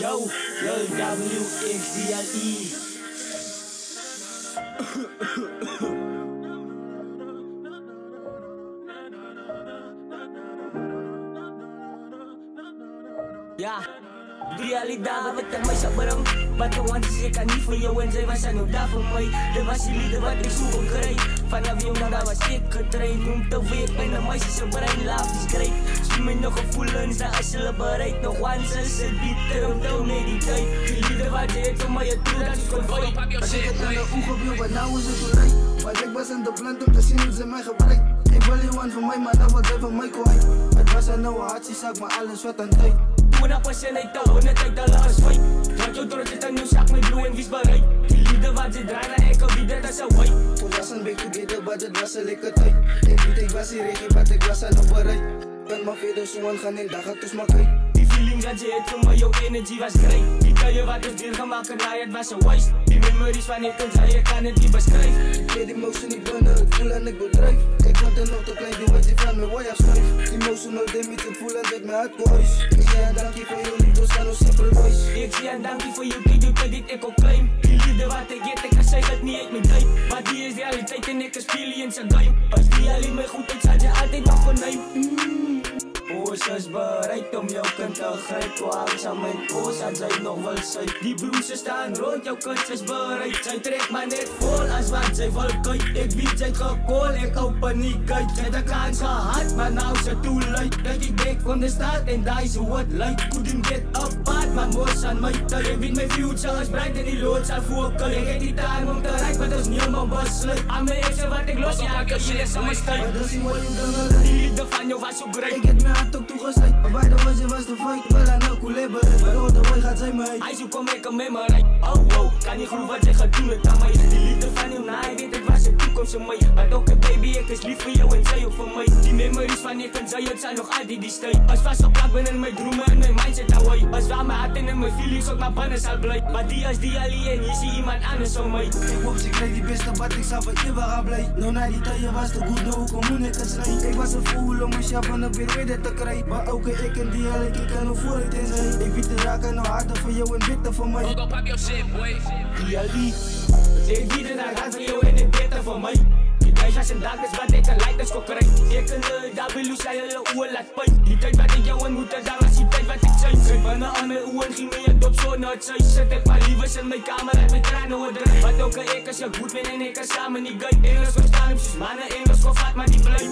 Yo, WXDLE. Ja, de realidade wat er mij zou brengen. Wat de want is ik kan niet voor jou en zij was aan daar voor mij. De was die lieden wat ik zoek om kreeg. Vanaf jong daar was ik getraind. Om te weten en de meisjes zijn brein laaf is kreeg. Stuur me nog gevoelens dat als je bereikt. Nog once is het bitter om te mediteren. Die lieden wat je hebt om mij je toe dat is gewoon voor je. Als ik het aan de ogen wil, maar nou is het te late. Maar ik was aan de plant om te zien hoe ze mij gebruikt. Ik wil je want van mij, maar dat wat zij van mij kwijt. Het was een oude hartjeszaak, maar alles wat aan tijd. Toen op een ik touw en het tijd al als wij. Want je trots is aan nieuw zak met bloe en vies bereid. Die lieden wat ze draaien, ik kan wie dat is een wij. We was een beetje together, maar het was een lekker tijd. Ik weet, ik was hier regie, maar ik was aan op bereid. Kan maar verder zo aan gaan en dag gaat dus maar kijk. Die feeling dat je hebt voor mij, jouw energie was great. Die kan je wat dus weer gemaakt en het was een waste. Die memories van ik en zij, je kan het niet beschrijven. Ik weet die motion niet binnen, het voel en ik bedrijf. Ik vond het nog te klein, die wat je van me wou afschrijf. Emotional damage, het voel en dat mijn hart boys. Ik zie aan dankje voor jullie, dus kan ons simpel boys. Ik zie aan dankje voor jullie, doe dat dit ik ook claim. Die liefde wat ik get, ik kan zeggen het niet uit mijn tijd. Maar die is realiteit en ik kan spelen in zijn game. Als die alleen mij goed is, had je altijd nog verneem. Oos is bereid om jouw kind te grijpen. Wacht aan mijn oos, had zij nog wel zijn. Die bloemen staan rond, jouw kind is bereid. Zij trekt maar net vol als wat zij wil kijk. Ik weet zij gekool, ik hou paniek uit. Zij de kans gehad, maar nou ze too late. Dat ik breek van de stad en daar is hoe het lijkt. Couldn't get apart, maar moest aan mij tijd. Ik weet mijn future is bright en die lood zal voorkomen. Ik heb die time om te rijden, maar dat is niet om mijn besluit. Aan mijn exen wat ik los, ja, ik heb je les aan mijn stijl. Maar dat is wat je dan al. Die liefde van jou was zo great. Ik heb mijn hart ook toegesluit. Maar bij de was was de fight. Wel aan elke label. Maar door de way gaat zij me heen. Hij zoekt om ik een memory. Oh wow, kan niet geloven wat je gaat doen het aan mij. Die liefde van jou, nou hij weet het was de toekomst van mij. Maar ook baby, ik is lief voor jou en zij ook voor mij. Die memories van ik en zij, het zijn nog altijd die stay. Als vastgeplakt ben in mijn dromen en mijn mindset away. Als waar mijn hart en mijn feelings ook naar binnen zal blij. Maar die als die alien, je ziet iemand anders om mij. Ik hoop ze kreeg die beste wat ik zou voor eeuwig gaan blij. Nou na die tijden was de goed, nou hoe moet ik het snijden. Ik was een fool om mijn shop en op weer weer te krijgen. Maar ook ik en die al, ik kan hoe voor het in zijn. Ik weet de raken nou harder voor jou en witte voor mij. Go pop your shit, boy. Die Ali, ik weet het hij gaat voor jou en het beter voor mij. Die tijd was een dag is wat ik een lijkt als kokkerij. Ik en de W zei je oe laat pijn. Die tijd wat ik jou en moet daar was die tijd wat ik zei. Zit bijna aan mijn oe en ging me het op zo nooit zei. Zet ik maar liefers in mijn kamer en mijn tranen hoordrijf. Wat ook ik als je goed ben en ik kan samen niet geit. Engels verstaan hem, zus mannen Engels gevat maar die blijf.